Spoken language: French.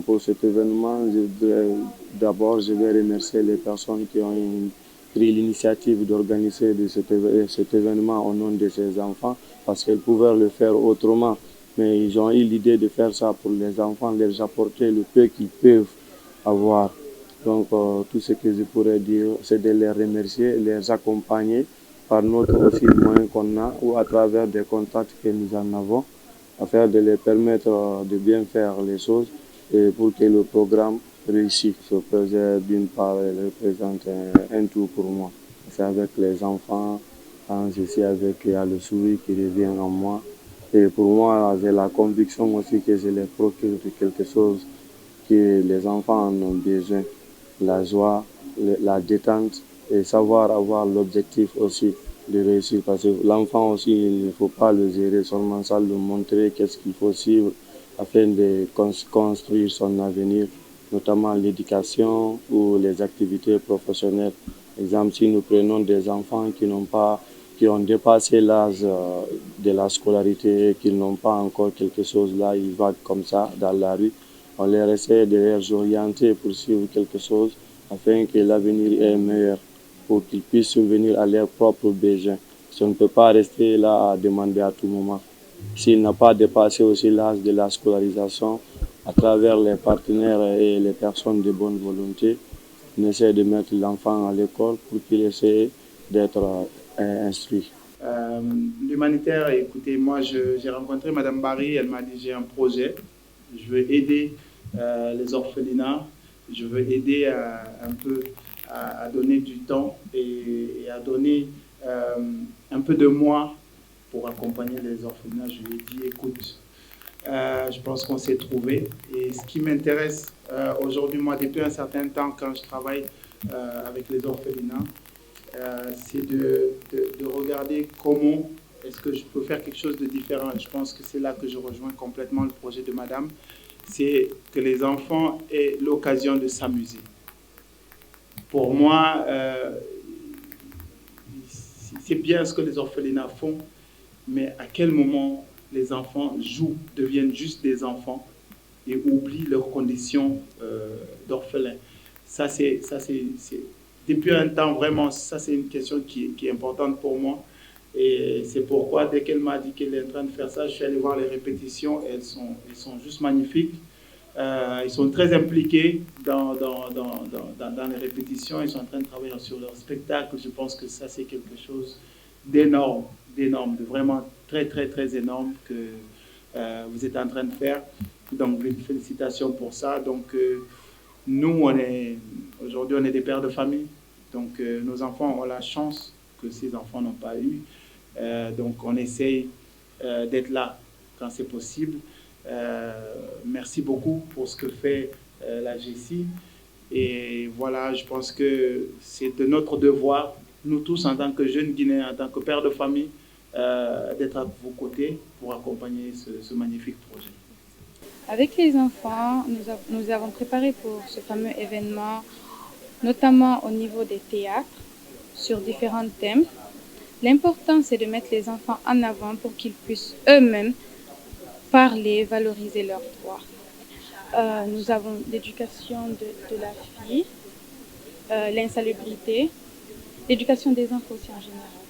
Pour cet événement, d'abord, je vais remercier les personnes qui ont pris l'initiative d'organiser cet événement au nom de ces enfants, parce qu'elles pouvaient le faire autrement. Mais ils ont eu l'idée de faire ça pour les enfants, leur apporter le peu qu'ils peuvent avoir. Donc, tout ce que je pourrais dire, c'est de les remercier, les accompagner par notre aussi moyen qu'on a ou à travers des contacts que nous en avons, afin de les permettre de bien faire les choses et pour que le programme réussisse. Ce projet, d'une part, représente un tout pour moi. C'est avec les enfants, quand je suis avec, il y a le sourire qui revient en moi. Et pour moi, j'ai la conviction aussi que je les procure de quelque chose que les enfants en ont besoin. La joie, la détente et savoir avoir l'objectif aussi de réussir. Parce que l'enfant aussi, il ne faut pas le gérer seulement ça, le montrer qu'est-ce qu'il faut suivre afin de construire son avenir, notamment l'éducation ou les activités professionnelles. Exemple, si nous prenons des enfants qui ont dépassé l'âge de la scolarité, qui n'ont pas encore quelque chose là, ils vaguent comme ça dans la rue, on leur essaie de les orienter pour suivre quelque chose afin que l'avenir est meilleur, pour qu'ils puissent subvenir à leurs propres besoins. On ne peut pas rester là à demander à tout moment. S'il n'a pas dépassé aussi l'âge de la scolarisation, à travers les partenaires et les personnes de bonne volonté, on essaie de mettre l'enfant à l'école pour qu'il essaie d'être instruit. L'humanitaire, écoutez, moi j'ai rencontré Madame Barry, elle m'a dit j'ai un projet, je veux aider les orphelinats, je veux aider un peu à donner du temps et à donner un peu de moi pour accompagner les orphelinats. Je lui ai dit écoute, je pense qu'on s'est trouvé et ce qui m'intéresse aujourd'hui, moi depuis un certain temps quand je travaille avec les orphelinats, c'est de regarder comment est-ce que je peux faire quelque chose de différent. Je pense que c'est là que je rejoins complètement le projet de Madame. C'est que les enfants aient l'occasion de s'amuser. Pour moi, c'est bien ce que les orphelinats font, mais à quel moment les enfants jouent, deviennent juste des enfants et oublient leurs conditions d'orphelins. Ça, c'est depuis un temps, vraiment, ça c'est une question qui est importante pour moi. Et c'est pourquoi, dès qu'elle m'a dit qu'elle est en train de faire ça, je suis allé voir les répétitions. Elles sont juste magnifiques. Ils sont très impliqués dans les répétitions. Ils sont en train de travailler sur leur spectacle. Je pense que ça, c'est quelque chose d'énorme, de vraiment très, très, très énorme que vous êtes en train de faire. Donc, félicitations pour ça. Donc, nous, aujourd'hui, on est des pères de famille. Donc, nos enfants ont la chance que ces enfants n'ont pas eu. Donc, on essaye d'être là quand c'est possible. Merci beaucoup pour ce que fait la GECI. Et voilà, je pense que c'est de notre devoir, nous tous en tant que jeunes Guinéens, en tant que pères de famille, d'être à vos côtés pour accompagner ce magnifique projet. Avec les enfants, nous avons préparé pour ce fameux événement, notamment au niveau des théâtres, sur différents thèmes. L'important, c'est de mettre les enfants en avant pour qu'ils puissent eux-mêmes parler, valoriser leurs droits. Nous avons l'éducation de la fille, l'insalubrité, l'éducation des enfants aussi en général.